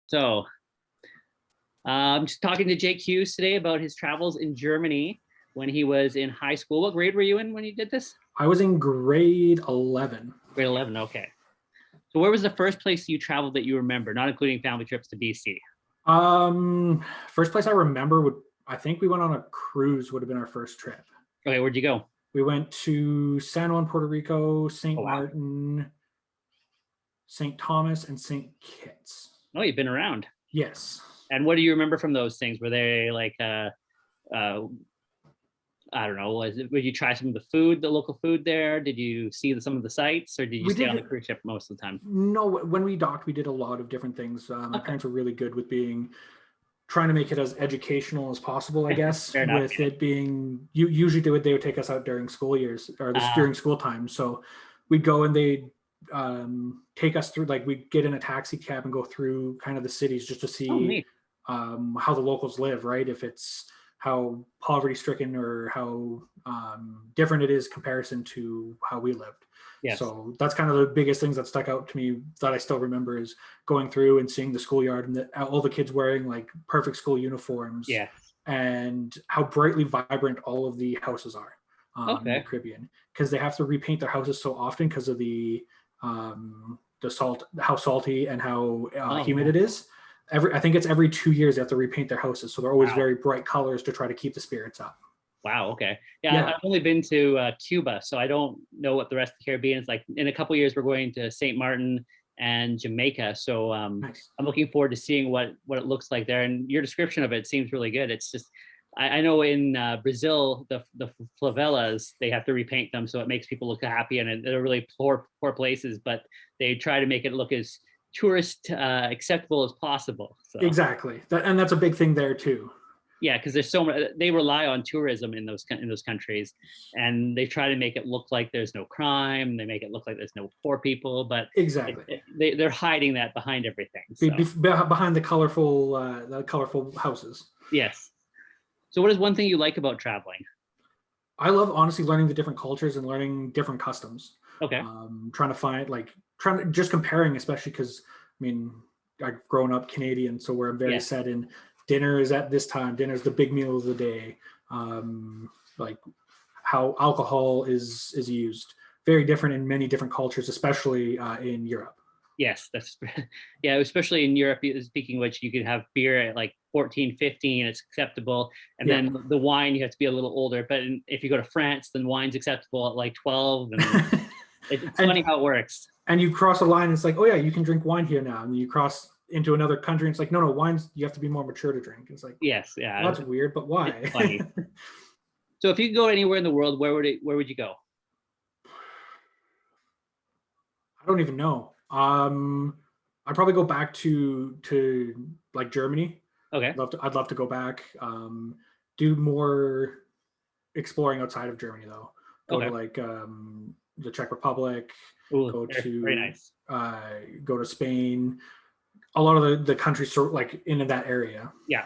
So I'm just talking to Jake Hughes today about his travels in Germany when he was in high school. What grade were you in when you did this? I was in grade 11. Grade 11, okay. So where was the first place you traveled that you remember, not including family trips to BC? First place I remember I think we went on a cruise, would have been our first trip. Okay, where'd you go? We went to San Juan, Puerto Rico, St. Oh, wow. Martin, St. Thomas, and St. Kitts. Oh, you've been around. Yes. And what do you remember from those things? Were they like, I don't know, would you try some of the food, the local food there? Did you see some of the sites, or did you stay on the cruise ship most of the time? No, when we docked, we did a lot of different things. My parents were really good with trying to make it as educational as possible, I guess, with it being, usually they would take us out during school years or during school time. So we'd go and they'd take us through, like we'd get in a taxi cab and go through kind of the cities just to see how the locals live, right? If it's how poverty stricken or how different it is comparison to how we lived. Yes. So that's kind of the biggest things that stuck out to me that I still remember is going through and seeing the schoolyard and all the kids wearing like perfect school uniforms. Yes. And how brightly vibrant all of the houses are in the Caribbean, because they have to repaint their houses so often because of the salt, how salty and how humid it is. I think it's every 2 years they have to repaint their houses, so they're always very bright colors to try to keep the spirits up. Wow. Okay. Yeah. I've only been to Cuba, so I don't know what the rest of the Caribbean is like. In a couple of years, we're going to St. Martin and Jamaica, so nice. I'm looking forward to seeing what it looks like there. And your description of it seems really good. It's just I know in Brazil the favelas, they have to repaint them, so it makes people look happy, and they're really poor places, but they try to make it look as tourist acceptable as possible. So. Exactly, and that's a big thing there too. Yeah, because there's so much, they rely on tourism in those countries, and they try to make it look like there's no crime. They make it look like there's no poor people, but exactly they're hiding that behind everything. So. Behind the colorful houses. Yes. So, what is one thing you like about traveling? I love honestly learning the different cultures and learning different customs. Okay. Trying to just comparing, especially because I mean I've grown up Canadian, so we're very set in. Dinner is at this time. Dinner is the big meal of the day. Like how alcohol is used. Very different in many different cultures, especially in Europe. Yes, especially in Europe, speaking of which, you can have beer at like 14, 15, it's acceptable. And then the wine, you have to be a little older. But if you go to France, then wine's acceptable at like 12. And it's funny how it works. And you cross a line, and it's like, oh yeah, you can drink wine here now. And you cross into another country, and it's like, no, wines, you have to be more mature to drink. It's like, yes, yeah, well, that's weird, but why? It's funny. So if you could go anywhere in the world, where would you go? I don't even know. I'd probably go back to like Germany. Okay. I'd love to go back. Do more exploring outside of Germany though. Go to like the Czech Republic. Ooh, go to very nice. Go to Spain. A lot of the countries sort of like in that area. Yeah.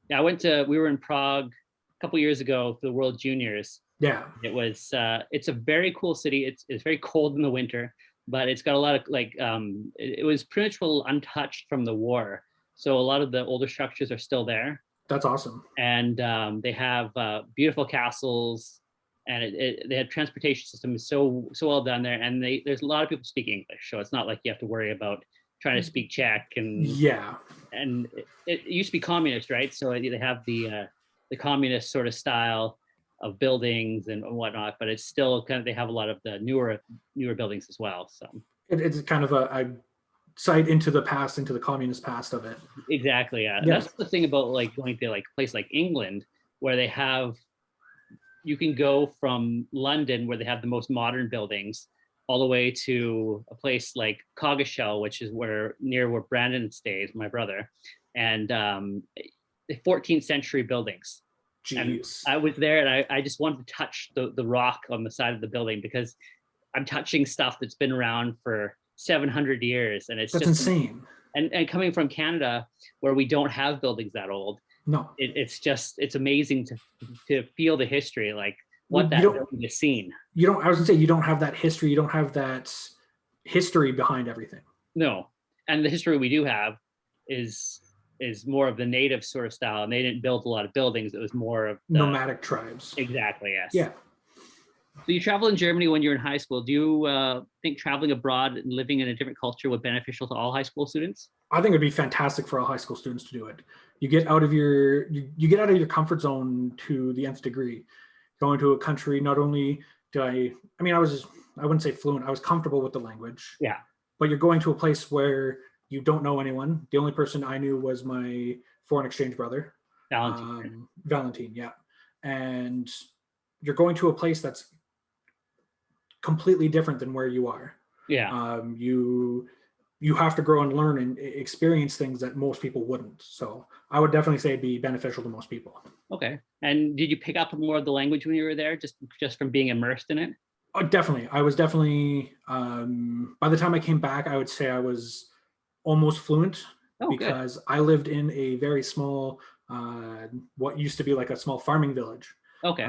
We were in Prague a couple years ago for the World Juniors. Yeah. It was it's a very cool city. It's very cold in the winter, but it's got a lot of it was pretty much well untouched from the war. So a lot of the older structures are still there. That's awesome. And they have beautiful castles, and they had transportation system so well done there. And there's a lot of people speak English, so it's not like you have to worry about trying to speak Czech. And and it used to be communist, right? So they have the communist sort of style of buildings and whatnot, but it's still kind of, they have a lot of the newer buildings as well. So it's kind of a sight into the past, into the communist past of it. Exactly. Yeah. That's the thing about like going to like a place like England, where you can go from London, where they have the most modern buildings, all the way to a place like Coggeshall, which is near where Brandon stays, my brother, and the 14th century buildings. Jeez. And I was there, and I just wanted to touch the rock on the side of the building, because I'm touching stuff that's been around for 700 years, and that's just insane. And coming from Canada, where we don't have buildings that old, it's amazing to feel the history, like what that building has seen. I was gonna say, you don't have that history. You don't have that history behind everything. No, and the history we do have is more of the native sort of style, and they didn't build a lot of buildings. It was more of the nomadic tribes. Exactly, yes. Yeah. So you traveled in Germany when you were in high school. Do you think traveling abroad and living in a different culture would be beneficial to all high school students? I think it'd be fantastic for all high school students to do it. You get out of your you get out of your comfort zone to the nth degree. Going to a country, not only did I mean, I wouldn't say fluent. I was comfortable with the language. Yeah. But you're going to a place where you don't know anyone. The only person I knew was my foreign exchange brother, Valentine. Yeah, and you're going to a place that's completely different than where you are. Yeah. You have to grow and learn and experience things that most people wouldn't. So I would definitely say it'd be beneficial to most people. Okay. And did you pick up more of the language when you were there, just from being immersed in it? Oh, definitely. I was definitely, by the time I came back, I would say I was almost fluent because I lived in a very small, what used to be like a small farming village. Okay.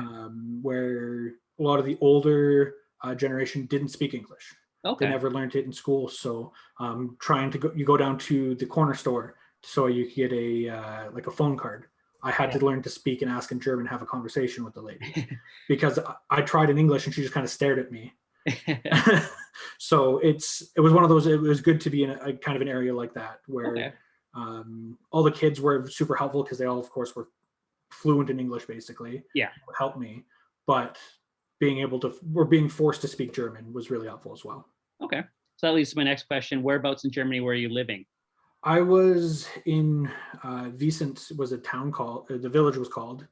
Where a lot of the older generation didn't speak English. Okay. They never learned it in school. So you go down to the corner store so you could get a phone card. I had to learn to speak and ask in German, have a conversation with the lady because I tried in English and she just kind of stared at me. So it was one of those, it was good to be in a kind of an area like that where all the kids were super helpful because they all, of course, were fluent in English, basically. Yeah. Helped me. But being forced to speak German was really helpful as well. Okay. So that leads to my next question. Whereabouts in Germany were you living? I was in Wiesent, was a town called, the village was called.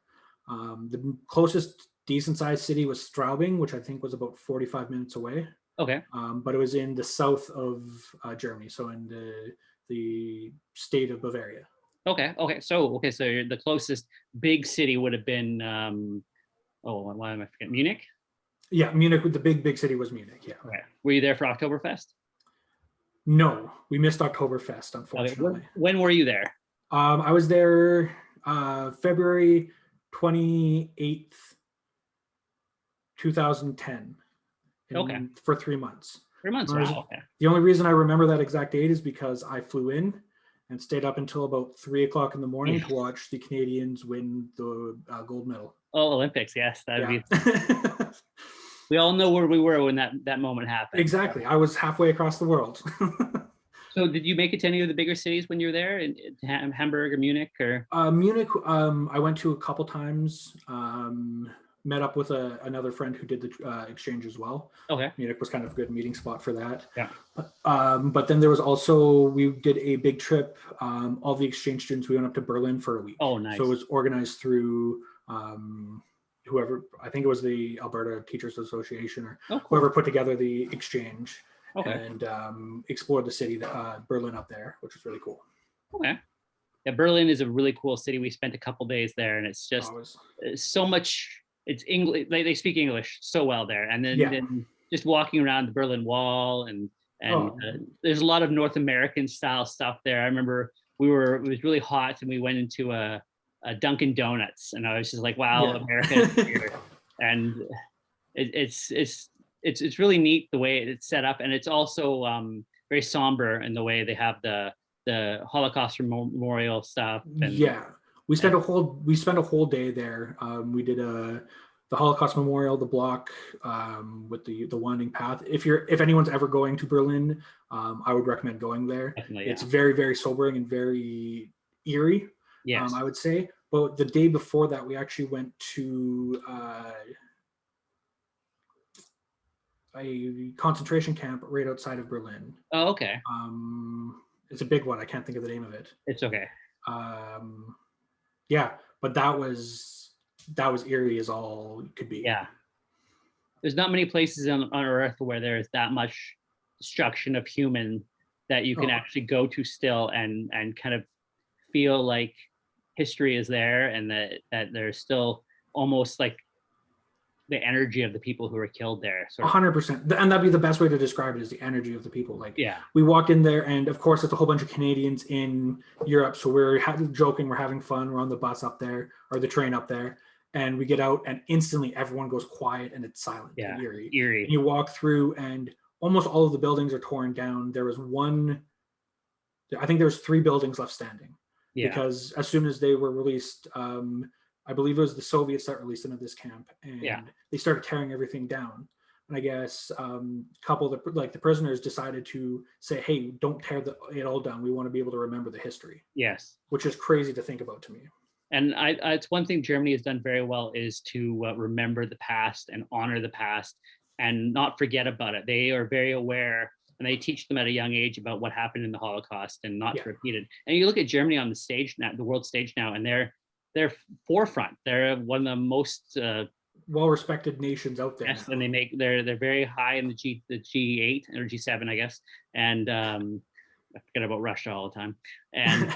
The closest decent sized city was Straubing, which I think was about 45 minutes away. Okay. But it was in the south of Germany, so in the state of Bavaria. Okay. So the closest big city would have been, why am I forgetting? Munich? Yeah, Munich, the big city was Munich, yeah. Okay. Were you there for Oktoberfest? No, we missed Oktoberfest, unfortunately. Okay. When were you there? I was there February 28th, 2010. For 3 months. 3 months, wow. Okay. The only reason I remember that exact date is because I flew in and stayed up until about 3 o'clock in the morning to watch the Canadians win the gold medal. Oh, Olympics, yes. That'd be. We all know where we were when that moment happened. Exactly. I was halfway across the world. So did you make it to any of the bigger cities when you were there, in Hamburg or Munich? Or Munich, I went to a couple times. Met up with another friend who did the exchange as well. Okay. Munich was kind of a good meeting spot for that. Yeah. But then there was also, we did a big trip. All the exchange students, we went up to Berlin for a week. Oh, nice. So it was organized through whoever, I think it was the Alberta Teachers Association or whoever put together the exchange and explored the city, Berlin up there, which was really cool. Okay. Yeah, Berlin is a really cool city. We spent a couple days there and it's just so much. It's English. They speak English so well there, and then just walking around the Berlin Wall and there's a lot of North American style stuff there. I remember it was really hot and we went into a Dunkin' Donuts and I was just like, wow, America is here. And it's really neat the way it's set up, and it's also very somber in the way they have the Holocaust memorial stuff. And, we spent a whole day there. We did the Holocaust Memorial, the block with the winding path. If anyone's ever going to Berlin, I would recommend going there. It's very, very sobering and very eerie. Yes. I would say. But the day before that, we actually went to a concentration camp right outside of Berlin. Oh, okay. It's a big one. I can't think of the name of it. It's okay. But that was eerie as all could be. Yeah. There's not many places on Earth where there's that much destruction of human that you can actually go to still and kind of feel like history is there, and that there's still almost like the energy of the people who were killed there. 100%. And that'd be the best way to describe it, is the energy of the people. We walked in there and of course it's a whole bunch of Canadians in Europe. So we're joking, we're having fun. We're on the bus up there or the train up there, and we get out and instantly everyone goes quiet and it's silent. Yeah. And eerie. Eerie. And you walk through and almost all of the buildings are torn down. There's I think there's 3 buildings left standing. Yeah. Because as soon as they were released, I believe it was the Soviets that released them at this camp, and they started tearing everything down. And I guess a couple of the prisoners decided to say, "Hey, don't tear it all down. We want to be able to remember the history." Yes. Which is crazy to think about to me. And it's one thing Germany has done very well is to remember the past and honor the past and not forget about it. They are very aware, and they teach them at a young age about what happened in the Holocaust and not to repeat it. And you look at Germany on the stage now, the world stage now, and they're forefront. They're one of the most well-respected nations out there. Yes, now. And they're very high in the G8 or G7, I guess. And I forget about Russia all the time. And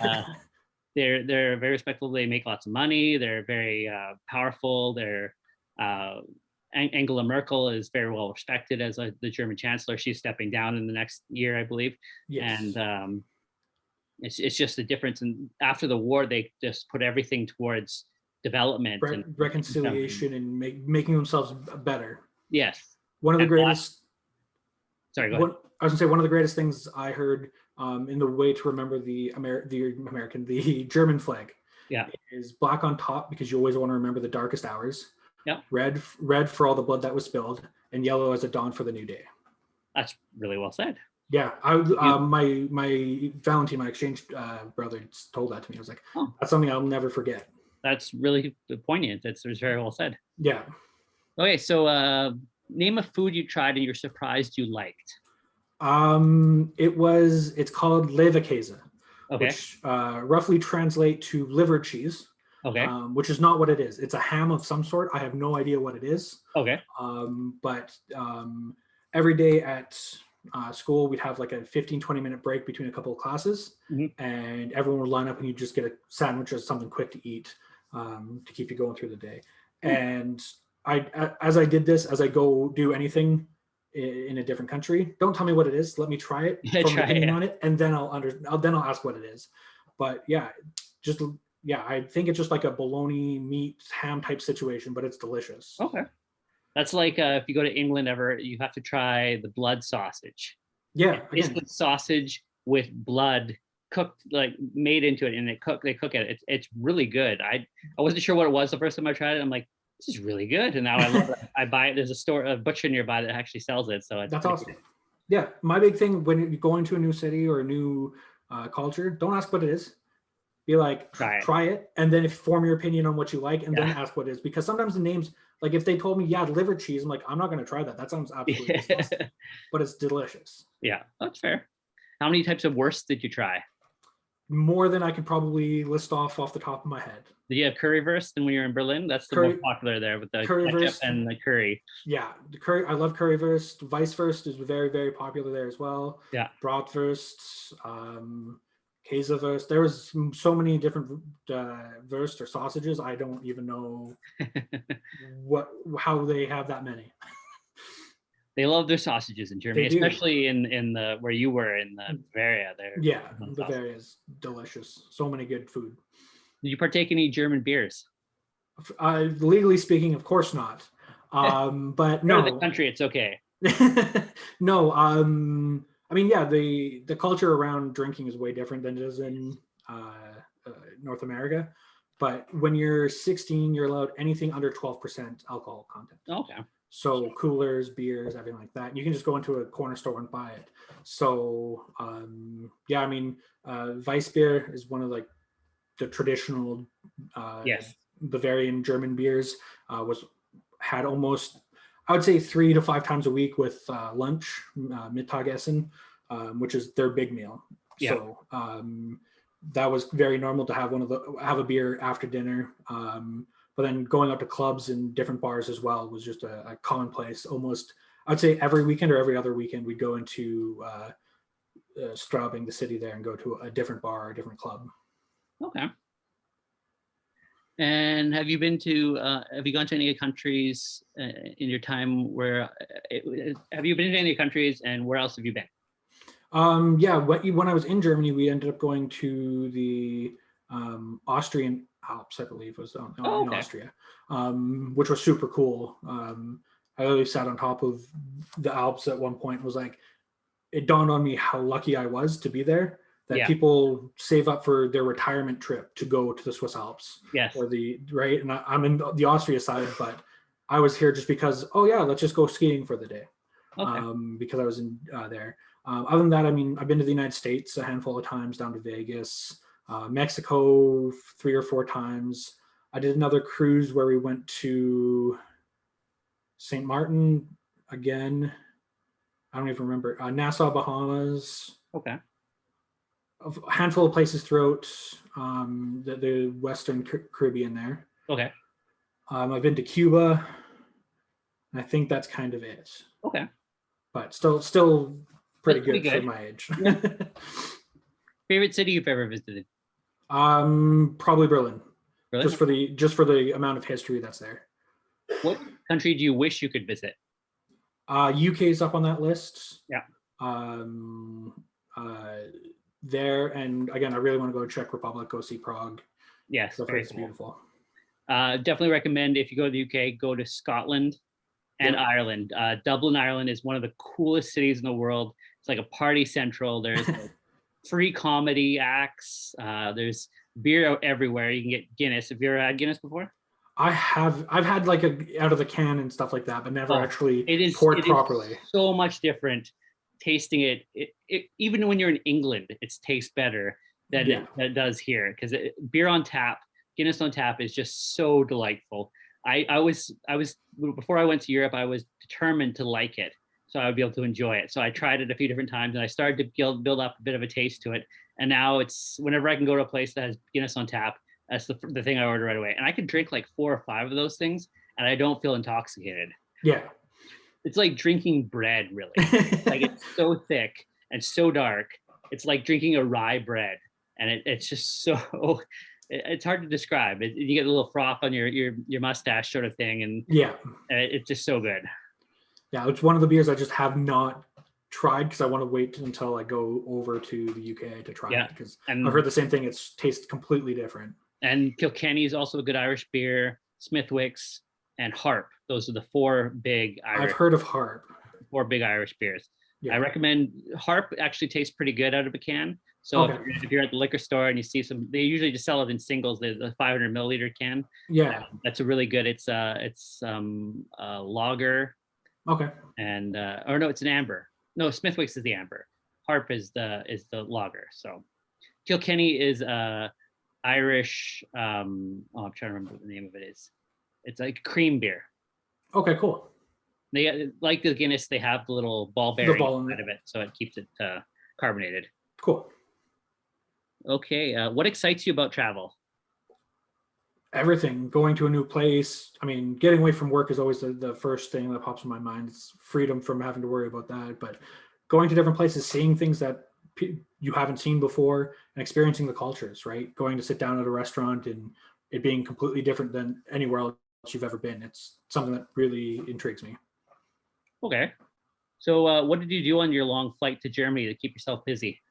they're very respectful. They make lots of money. They're very powerful. They're Angela Merkel is very well respected as the German chancellor. She's stepping down in the next year, I believe. Yes. And it's just the difference. And after the war, they just put everything towards development and reconciliation and making themselves better. Yes. One of the greatest. Sorry, go ahead. I was gonna say one of the greatest things I heard in the way to remember the German flag. Yeah. Is black on top because you always want to remember the darkest hours. Yeah. Red for all the blood that was spilled, and yellow as a dawn for the new day. That's really well said. Yeah, my Valentine, my exchange brother, told that to me. I was like, oh, that's something I'll never forget. That's really poignant. It's very well said. Yeah. Okay, so name a food you tried and you're surprised you liked. It's called Leberkäse, okay. Which roughly translate to liver cheese. Okay. Which is not what it is. It's a ham of some sort. I have no idea what it is. Okay. But every day at school, we'd have like a 15-20 minute break between a couple of classes, and everyone would line up and you just get a sandwich or something quick to eat to keep you going through the day. And as I go do anything in a different country, don't tell me what it is. Let me try it, on it, and then I'll ask what it is. But I think it's just like a bologna meat ham type situation, but it's delicious. Okay. That's like if you go to England ever, you have to try the blood sausage. Yeah. It's the sausage with blood cooked, like made into it, and they cook it. It's really good. I wasn't sure what it was the first time I tried it. I'm like, this is really good. And now I love it. I buy it. There's a butcher nearby that actually sells it. So that's awesome. Good. Yeah. My big thing when you go into a new city or a new culture, don't ask what it is. Be like, try it, and then form your opinion on what you like, and then ask what it is. Because sometimes the names, like if they told me, liver cheese, I'm like, I'm not going to try that. That sounds absolutely disgusting. But it's delicious. Yeah, that's fair. How many types of wurst did you try? More than I could probably list off the top of my head. Did you have currywurst when you were in Berlin? That's the most popular there with the ketchup and the curry. Yeah, the curry. I love currywurst. Weisswurst is very, very popular there as well. Yeah. Bratwurst. Käsewurst. There was so many different wurst or sausages. I don't even know how they have that many. They love their sausages in Germany, especially in the where you were in the Bavaria there. Yeah, Bavaria is delicious. So many good food. Did you partake in any German beers? Legally speaking, of course not. But no. The country, it's okay. No. I mean, yeah, the culture around drinking is way different than it is in North America. But when you're 16, you're allowed anything under 12% alcohol content. Okay. So coolers, beers, everything like that. You can just go into a corner store and buy it. So, I mean, Weiss beer is one of like the traditional Bavarian German beers. Had almost, I would say 3 to 5 times a week with lunch, Mittagessen, which is their big meal. Yeah. So that was very normal to have have a beer after dinner. But then going out to clubs and different bars as well was just a commonplace. Almost, I would say every weekend or every other weekend, we'd go into Straubing, the city there, and go to a different bar or a different club. Okay. And have you gone to any countries in your time have you been to any countries, and where else have you been? When I was in Germany, we ended up going to the Austrian Alps, I believe was in Austria, which was super cool. I literally sat on top of the Alps at one point and was like, it dawned on me how lucky I was to be there. that people save up for their retirement trip to go to the Swiss Alps. Yes. Or right. And I'm in the Austria side, but I was here just because, let's just go skiing for the day. Okay. Because I was in there. Other than that, I mean, I've been to the United States a handful of times, down to Vegas, Mexico 3 or 4 times. I did another cruise where we went to St. Martin again. I don't even remember. Nassau, Bahamas. Okay. A handful of places throughout the Western Caribbean there. Okay. I've been to Cuba. I think that's kind of it. Okay. But still pretty good for my age. Yeah. Favorite city you've ever visited? Probably Berlin. Really? Just for the amount of history that's there. What country do you wish you could visit? UK is up on that list. Yeah. There, and again, I really want to go to Czech Republic, go see Prague. Yes, it's beautiful. Definitely recommend, if you go to the UK, go to Scotland and Ireland. Dublin, Ireland is one of the coolest cities in the world. It's like a party central. There's free comedy acts. There's beer out everywhere. You can get Guinness. Have you ever had Guinness before? I have. I've had like out of the can and stuff like that, but never actually poured properly. Is so much different tasting it. Even when you're in England, it tastes better than it does here, because beer on tap, Guinness on tap is just so delightful. I was before I went to Europe, I was determined to like it, so I would be able to enjoy it. So I tried it a few different times, and I started to build up a bit of a taste to it. And now it's, whenever I can go to a place that has Guinness on tap, that's the thing I order right away. And I can drink like 4 or 5 of those things, and I don't feel intoxicated. Yeah. It's like drinking bread, really. Like, it's so thick and so dark. It's like drinking a rye bread, and it's just so. It's hard to describe. You get a little froth on your mustache, sort of thing, and it's just so good. Yeah, it's one of the beers I just have not tried, because I want to wait until I go over to the UK to try it, because I've heard the same thing. It tastes completely different. And Kilkenny is also a good Irish beer. Smithwick's and Harp. Those are the 4 big Irish. I've heard of Harp. 4 big Irish beers. Yeah. I recommend Harp. Actually tastes pretty good out of a can. So if you're at the liquor store and you see some, they usually just sell it in singles, the 500 milliliter can. Yeah. That's a really good. It's lager. Okay. And or no, it's an amber. No, Smithwick's is the amber. Harp is the lager. So Kilkenny is Irish. I'm trying to remember what the name of it is. It's like cream beer. Okay, cool. They, like the Guinness, they have the little ball bearing out of it, so it keeps it carbonated. Cool. Okay, what excites you about travel? Everything. Going to a new place. I mean, getting away from work is always the first thing that pops in my mind. It's freedom from having to worry about that. But going to different places, seeing things that you haven't seen before, and experiencing the cultures, right? Going to sit down at a restaurant and it being completely different than anywhere else you've ever been. It's something that really intrigues me. Okay. So what did you do on your long flight to Germany to keep yourself busy?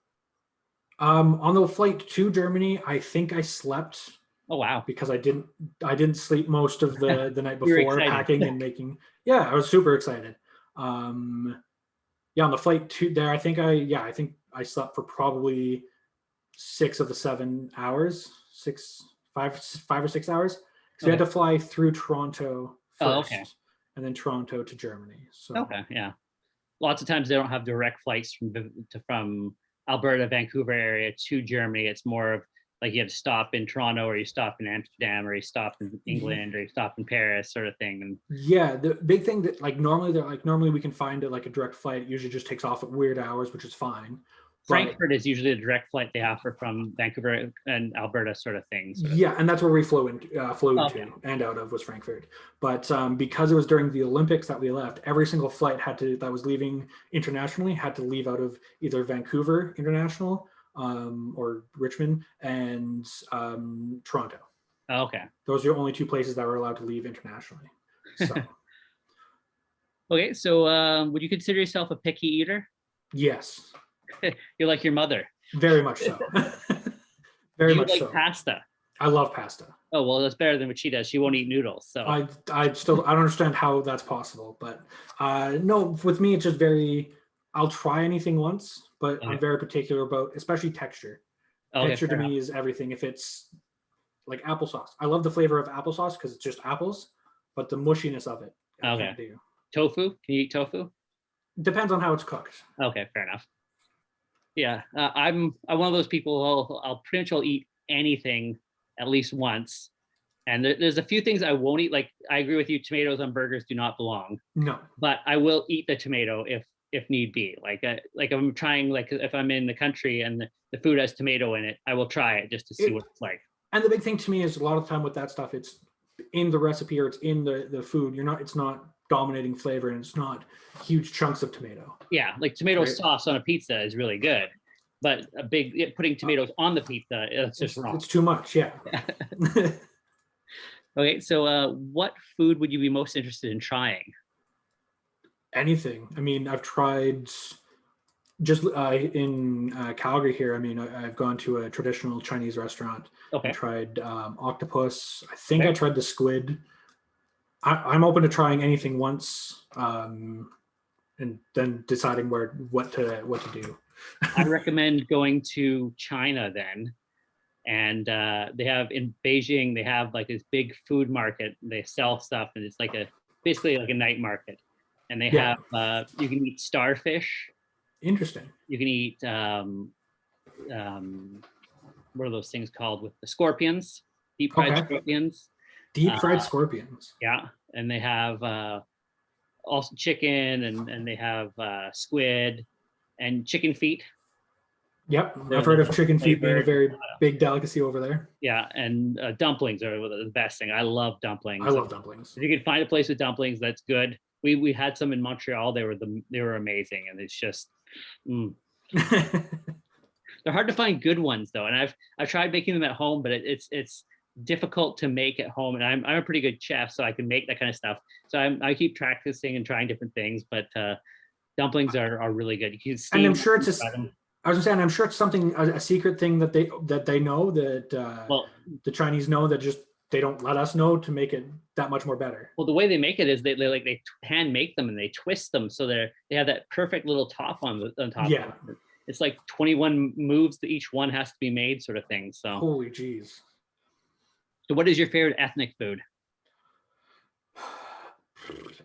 On the flight to Germany, I think I slept. Oh, wow. Because I didn't sleep most of the night before, packing and making. Yeah, I was super excited. On the flight to there, I think I slept for probably 6 of the 7 hours, 5 or 6 hours. So we had to fly through Toronto first, and then Toronto to Germany. So yeah. Lots of times they don't have direct flights from Alberta, Vancouver area to Germany. It's more of like you have to stop in Toronto, or you stop in Amsterdam, or you stop in England, or you stop in Paris, sort of thing. And yeah, the big thing that normally we can find a direct flight. It usually just takes off at weird hours, which is fine. Frankfurt is usually the direct flight they offer from Vancouver and Alberta, sort of thing. And that's where we flew into and out of was Frankfurt. But because it was during the Olympics that we left, every single flight that was leaving internationally had to leave out of either Vancouver International or Richmond and Toronto. Okay. Those are the only 2 places that were allowed to leave internationally. So. Okay, so would you consider yourself a picky eater? Yes. You're like your mother. Very much so. Very much so. Pasta? I love pasta. Oh, well, that's better than what she does. She won't eat noodles. So I don't understand how that's possible. But no, with me, it's just very, I'll try anything once, but Okay. I'm very particular about, especially texture. Okay, Texture to fair enough. me is everything. If it's like applesauce, I love the flavor of applesauce because it's just apples, but the mushiness of it, I Okay. can't do. Tofu? Can you eat tofu? Depends on how it's cooked. Okay, fair enough. Yeah, I'm one of those people I'll pretty much will eat anything at least once. And there's a few things I won't eat. Like I agree with you, tomatoes on burgers do not belong. No. But I will eat the tomato if need be. Like I'm trying, like if I'm in the country and the food has tomato in it, I will try it just to see what it's like. And the big thing to me is a lot of the time with that stuff, it's in the recipe or it's in the food. It's not dominating flavor and it's not huge chunks of tomato. Yeah, like tomato sauce on a pizza is really good, but putting tomatoes on the pizza, it's just wrong. It's too much, yeah. Okay, so what food would you be most interested in trying? Anything. I mean, I've tried just in Calgary here. I mean, I've gone to a traditional Chinese restaurant. Okay. I tried octopus. I think I tried the squid. I'm open to trying anything once, and then deciding what to do. I recommend going to China then. And they have in Beijing, they have like this big food market. They sell stuff, and it's like basically like a night market. And they have you can eat starfish. Interesting. You can eat what are those things called with the scorpions? Deep fried scorpions. Deep fried scorpions. Yeah, and they have also chicken, and they have squid and chicken feet. Yep, I've heard of chicken feet being a very big delicacy over there. Yeah, and dumplings are the best thing. I love dumplings. I love dumplings. If you can find a place with dumplings, that's good. We had some in Montreal. They were amazing, and it's just they're hard to find good ones though. And I've tried making them at home, but it's difficult to make at home. And I'm a pretty good chef, so I can make that kind of stuff. So I keep practicing and trying different things, but dumplings are really good. You can steam. And I'm sure it's I was saying, I'm sure it's something, a secret thing that they know that the Chinese know that just they don't let us know to make it that much more better. Well, the way they make it is they hand make them and they twist them so they have that perfect little top on top. Yeah, it's like 21 moves that each one has to be made, sort of thing. So holy jeez. So, what is your favorite ethnic food?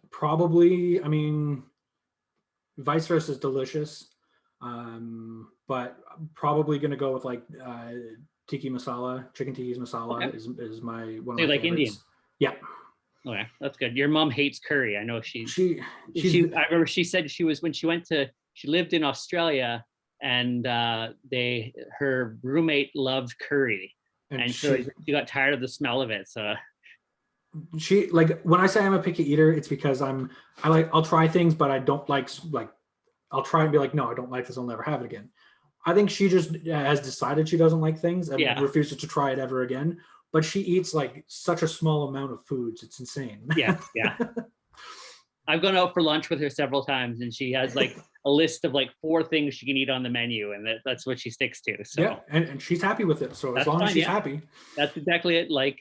Probably, I mean, vice versa is delicious. But I'm probably gonna go with like tiki masala, chicken tiki masala is my one of my like favorites. Indian? Yeah. Okay, that's good. Your mom hates curry. I know she I remember she said she lived in Australia, and her roommate loved curry, and she got tired of the smell of it. So she, like, when I say I'm a picky eater, it's because I'll try things, but I don't like I'll try and be like, no, I don't like this. I'll never have it again. I think she just has decided she doesn't like things and refuses to try it ever again. But she eats like such a small amount of foods. It's insane. Yeah. I've gone out for lunch with her several times, and she has like a list of like 4 things she can eat on the menu, and that's what she sticks to. So yeah, and she's happy with it. So as long as she's happy. That's exactly it. Like,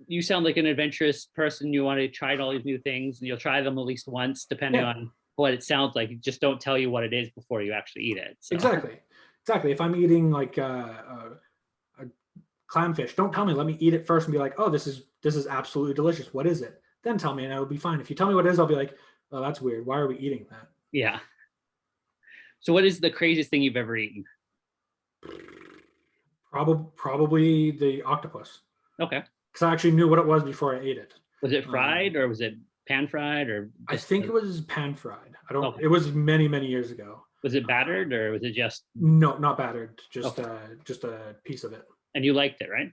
you sound like an adventurous person. You want to try all these new things, and you'll try them at least once, depending on what it sounds like. Just don't tell you what it is before you actually eat it. So. Exactly. If I'm eating like a clamfish, don't tell me. Let me eat it first and be like, oh, this is absolutely delicious. What is it? Then tell me, and it'll be fine. If you tell me what it is, I'll be like, oh, that's weird. Why are we eating that? Yeah. So, what is the craziest thing you've ever eaten? Probably the octopus. Okay. Because I actually knew what it was before I ate it. Was it fried or was it pan fried or? I think it was pan fried. It was many, many years ago. Was it battered or was it just? No, not battered. Just a piece of it. And you liked it, right?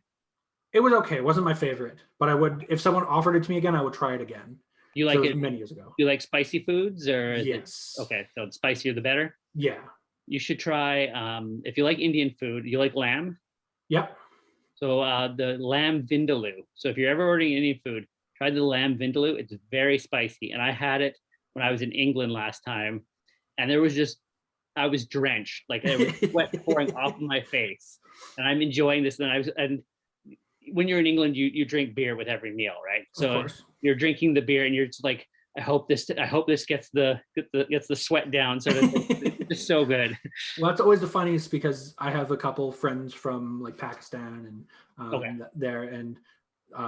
It was okay. It wasn't my favorite, but I would, if someone offered it to me again, I would try it again. You like it many years ago. You like spicy foods or? Yes. Okay, so the spicier the better. Yeah. You should try. If you like Indian food, you like lamb. Yep. So the lamb vindaloo. So if you're ever ordering Indian food, try the lamb vindaloo. It's very spicy, and I had it when I was in England last time, and I was drenched, like it was sweat pouring off of my face, and I'm enjoying this. And when you're in England, you drink beer with every meal, right? So you're drinking the beer, and you're just like I hope this gets the sweat down. So it's just so good. Well, that's always the funniest because I have a couple friends from like Pakistan and there, and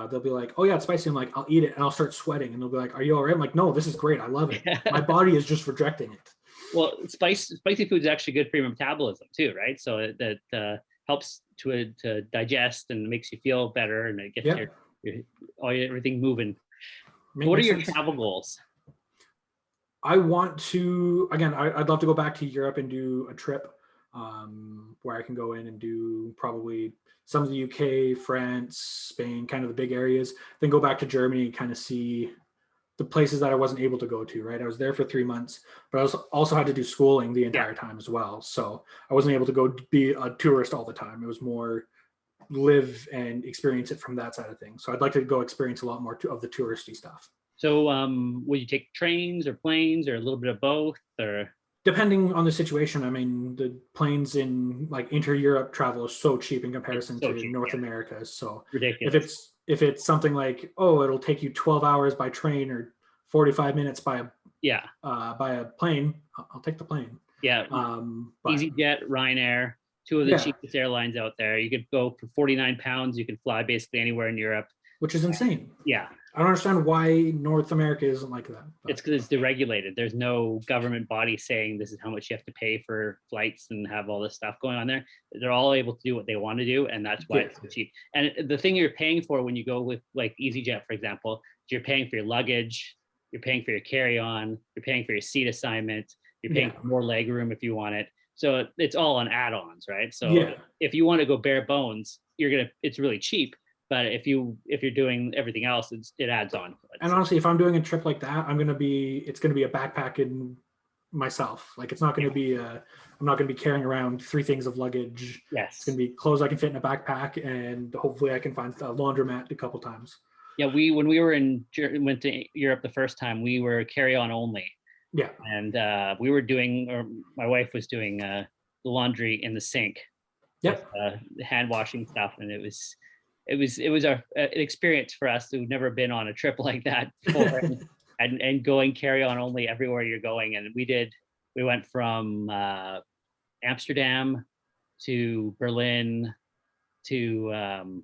they'll be like, "Oh yeah, it's spicy." I'm like, "I'll eat it," and I'll start sweating, and they'll be like, "Are you all right?" I'm like, "No, this is great. I love it. My body is just rejecting it." Well, spicy food is actually good for your metabolism too, right? So that helps to digest and makes you feel better, and it gets everything moving. What are your travel goals? I want to, again, I'd love to go back to Europe and do a trip where I can go in and do probably some of the UK, France, Spain, kind of the big areas, then go back to Germany and kind of see the places that I wasn't able to go to, right? I was there for 3 months, but I also had to do schooling the entire time as well. So I wasn't able to go be a tourist all the time. It was more live and experience it from that side of things. So I'd like to go experience a lot more of the touristy stuff. So will you take trains or planes or a little bit of both, or? Depending on the situation. I mean, the planes in like inter-Europe travel is so cheap in comparison to cheap, North America. So ridiculous. If it's something like, oh, it'll take you 12 hours by train or 45 minutes by a plane, I'll take the plane. Yeah. EasyJet, Ryanair, two of the cheapest airlines out there. You could go for 49 pounds. You can fly basically anywhere in Europe. Which is insane. Yeah. I don't understand why North America isn't like that. But it's because it's deregulated. There's no government body saying this is how much you have to pay for flights and have all this stuff going on there. They're all able to do what they want to do, and that's why it's so cheap. And the thing you're paying for when you go with like EasyJet, for example, you're paying for your luggage, you're paying for your carry-on, you're paying for your seat assignment, you're paying for more leg room if you want it. So it's all on add-ons, right? So if you want to go bare bones, it's really cheap. But if you're doing everything else, it adds on. And honestly, if I'm doing a trip like that, it's gonna be a backpack in myself. Like it's not gonna be I'm not gonna be carrying around 3 things of luggage. Yes. It's gonna be clothes I can fit in a backpack, and hopefully I can find a laundromat a couple times. Yeah, when we went to Europe the first time, we were carry-on only. Yeah. And we were doing, or my wife was doing the laundry in the sink. Yep. With, hand washing stuff, and it was an experience for us who've never been on a trip like that before, and going carry on only everywhere you're going. And we went from Amsterdam to Berlin to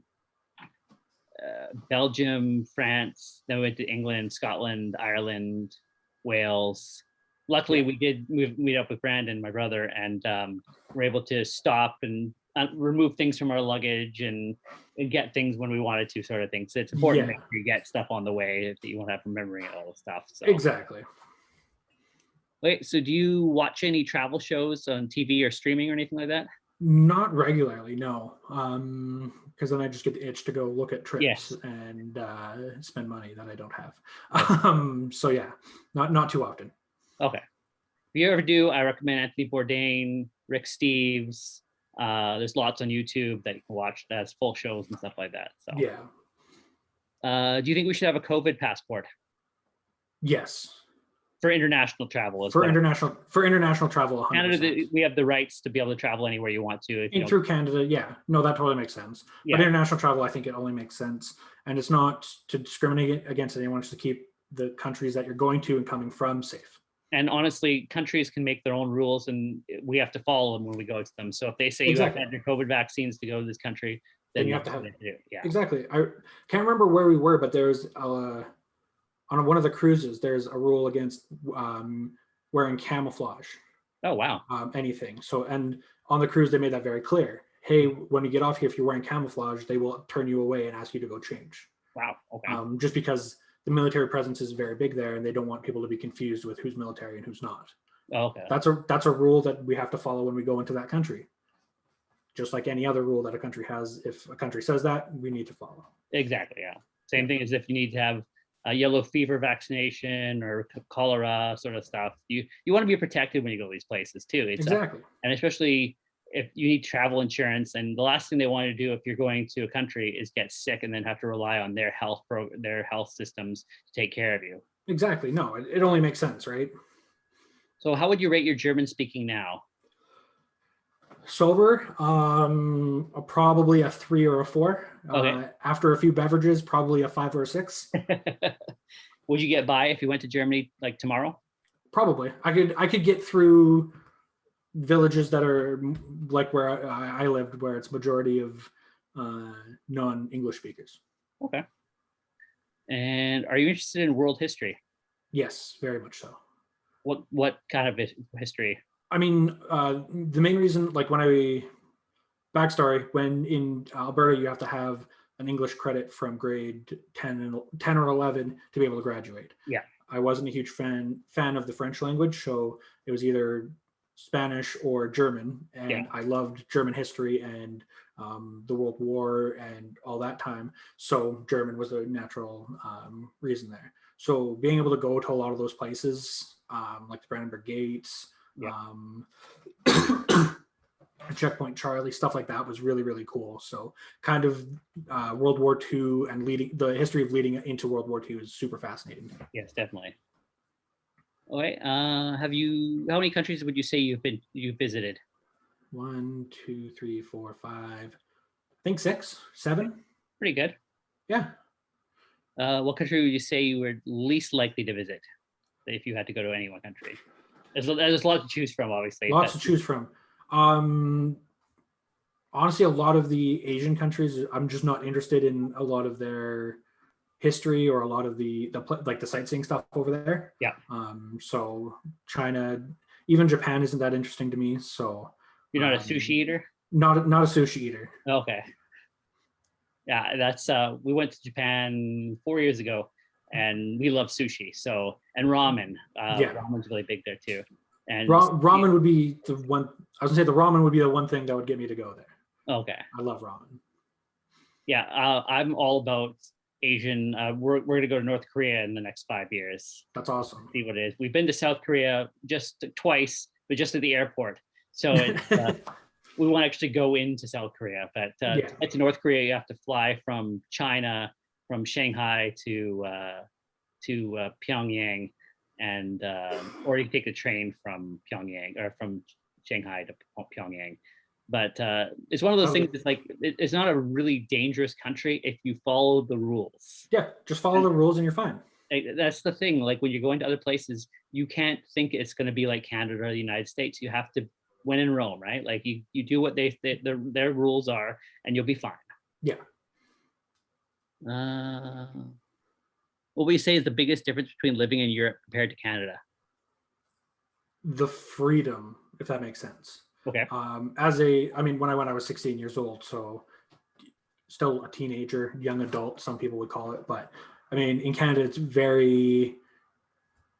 Belgium, France, then we went to England, Scotland, Ireland, Wales. Luckily, we did meet up with Brandon, my brother, and we're able to stop and remove things from our luggage and get things when we wanted to, sort of thing. So it's important to make sure you get stuff on the way that you won't have remembering all the stuff. So. Exactly. Wait, so do you watch any travel shows on TV or streaming or anything like that? Not regularly, no. Because then I just get the itch to go look at trips and spend money that I don't have. So yeah, not too often. Okay. If you ever do, I recommend Anthony Bourdain, Rick Steves. There's lots on YouTube that you can watch that's full shows and stuff like that. So yeah. Do you think we should have a COVID passport? Yes. For international travel as well. For international travel, 100%. Canada, we have the rights to be able to travel anywhere you want to. Through Canada, yeah. No, that totally makes sense. Yeah. But international travel, I think it only makes sense. And it's not to discriminate against anyone, it's to keep the countries that you're going to and coming from safe. And honestly, countries can make their own rules and we have to follow them when we go to them. So if they say you have to have your COVID vaccines to go to this country, then you have to have it. Yeah. Exactly. I can't remember where we were, but there's on one of the cruises, there's a rule against wearing camouflage. Oh, wow. Anything. So, and on the cruise, they made that very clear. Hey, when you get off here, if you're wearing camouflage, they will turn you away and ask you to go change. Wow. Okay. Just because the military presence is very big there and they don't want people to be confused with who's military and who's not. Okay. That's a rule that we have to follow when we go into that country. Just like any other rule that a country has, if a country says that, we need to follow. Exactly, yeah. Same thing as if you need to have a yellow fever vaccination or cholera sort of stuff. You want to be protected when you go to these places too. Exactly. And especially if you need travel insurance, and the last thing they want to do if you're going to a country is get sick and then have to rely on their health systems to take care of you. Exactly. No, it only makes sense, right? So how would you rate your German speaking now? Sober, probably a 3 or a 4. Okay. After a few beverages, probably a 5 or a 6. Would you get by if you went to Germany like tomorrow? Probably. I could get through villages that are like where I lived, where it's majority of non-English speakers. Okay. And are you interested in world history? Yes, very much so. What kind of history? I mean, the main reason, like backstory, when in Alberta, you have to have an English credit from grade 10 or 11 to be able to graduate. Yeah. I wasn't a huge fan of the French language, so it was either Spanish or German, and Yeah. I loved German history and the World War and all that time. So German was a natural reason there. So being able to go to a lot of those places, like the Brandenburg Gates, Yeah. Checkpoint Charlie, stuff like that was really, really cool. So kind of World War II and the history of leading into World War II is super fascinating. Yes, definitely. Okay. How many countries would you say you've visited? 1, 2, 3, 4, 5. I think 6, 7. Pretty good. Yeah. What country would you say you were least likely to visit if you had to go to any one country? There's a lot to choose from, obviously. Lots to choose from. Honestly, a lot of the Asian countries, I'm just not interested in a lot of their history or a lot of the sightseeing stuff over there. Yeah. So China, even Japan isn't that interesting to me. So you're not a sushi eater? Not a sushi eater. Okay. Yeah, that's we went to Japan 4 years ago, and we love sushi. So and ramen. Ramen's really big there too. And ramen would be the one. I was gonna say the ramen would be the one thing that would get me to go there. Okay. I love ramen. Yeah, I'm all about Asian. We're going to go to North Korea in the next 5 years. That's awesome. See what it is. We've been to South Korea just twice, but just at the airport. So we want to actually go into South Korea. But to get to North Korea, you have to fly from China, from Shanghai to Pyongyang, and or you can take the train from Pyongyang or from Shanghai to Pyongyang. But it's one of those things. It's like it's not a really dangerous country if you follow the rules. Yeah, just follow the rules and you're fine. That's the thing. Like when you're going to other places, you can't think it's going to be like Canada or the United States. You have to, when in Rome, right? Like you do what their rules are, and you'll be fine. Yeah. What would you say is the biggest difference between living in Europe compared to Canada? The freedom, if that makes sense. Okay. When I went, I was 16 years old, so still a teenager, young adult, some people would call it. But I mean, in Canada, it's very,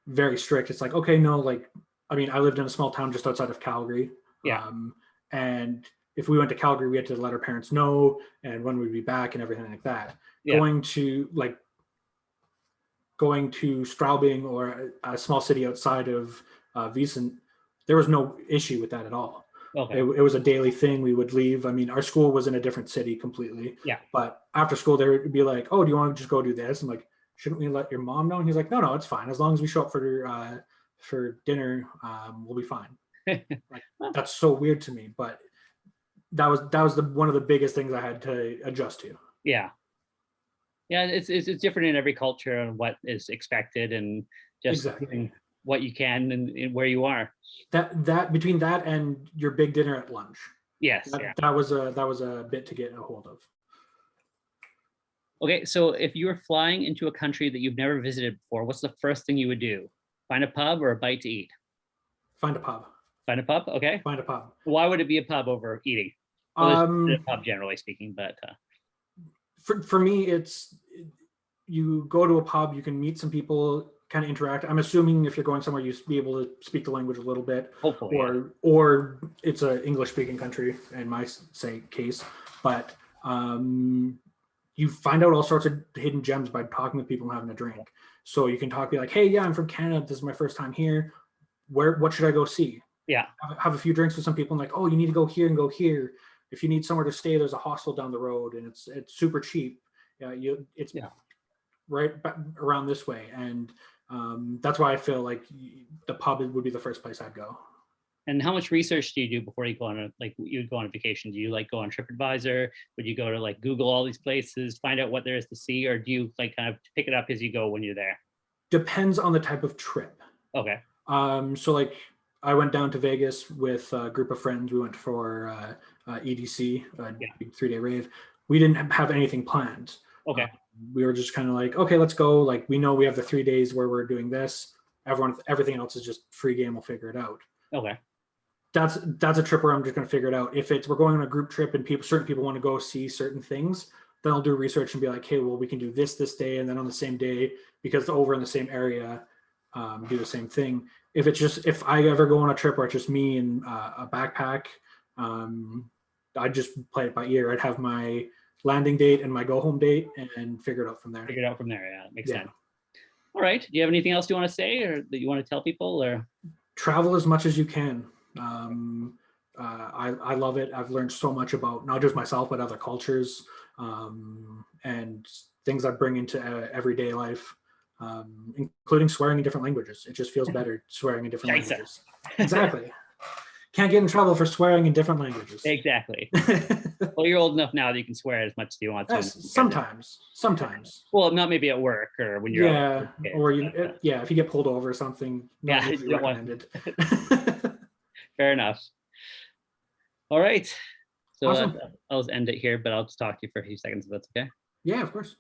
very strict. It's like, okay, no, like, I mean, I lived in a small town just outside of Calgary. Yeah. And if we went to Calgary, we had to let our parents know and when we'd be back and everything like that. Yeah. Going to Straubing or a small city outside of Wiesn, there was no issue with that at all. Okay. It was a daily thing. We would leave. I mean, our school was in a different city completely. Yeah. But after school, they would be like, "Oh, do you want to just go do this?" I'm like, "Shouldn't we let your mom know?" And he's like, "No, it's fine. As long as we show up for dinner, we'll be fine." Like, that's so weird to me, but that was one of the biggest things I had to adjust to. Yeah. Yeah, it's different in every culture and what is expected, and just doing what you can and where you are. That between that and your big dinner at lunch. Yes. That was a bit to get a hold of. Okay, so if you were flying into a country that you've never visited before, what's the first thing you would do? Find a pub or a bite to eat? Find a pub. Find a pub? Okay. Find a pub. Why would it be a pub over eating? Well, a pub, generally speaking, but for me, it's you go to a pub, you can meet some people, kind of interact. I'm assuming if you're going somewhere, you be able to speak the language a little bit. Hopefully, or it's an English-speaking country in my case. But you find out all sorts of hidden gems by talking with people and having a drink. So you can be like, "Hey, yeah, I'm from Canada. This is my first time here. What should I go see?" Yeah. Have a few drinks with some people and like, "Oh, you need to go here and go here. If you need somewhere to stay, there's a hostel down the road and it's super cheap. It's right around this way." And that's why I feel like the pub would be the first place I'd go. And how much research do you do before you go on a vacation? Do you go on TripAdvisor? Would you go to Google all these places, find out what there is to see, or do you kind of pick it up as you go when you're there? Depends on the type of trip. Okay. So like I went down to Vegas with a group of friends. We went for EDC, big 3-day rave. We didn't have anything planned. Okay. We were just kind of like, okay, let's go. Like we know we have the 3 days where we're doing this. Everything else is just free game. We'll figure it out. Okay. That's a trip where I'm just going to figure it out. If we're going on a group trip and certain people want to go see certain things, then I'll do research and be like, hey, well, we can do this day, and then on the same day, because over in the same area, do the same thing. If I ever go on a trip where it's just me and a backpack, I just play it by ear. I'd have my landing date and my go home date and figure it out from there. Figure it out from there. Yeah, that makes sense. All right. Do you have anything else you want to say or that you want to tell people, or? Travel as much as you can. I love it. I've learned so much about not just myself, but other cultures, and things I bring into everyday life, including swearing in different languages. It just feels better swearing in different languages. Exactly. Can't get in trouble for swearing in different languages. Exactly. Well, you're old enough now that you can swear as much as you want to. Sometimes. Well, not maybe at work or when you're or if you get pulled over or something. Yeah, recommended. Fair enough. All right. So awesome. I'll end it here, but I'll just talk to you for a few seconds if that's okay. Yeah, of course.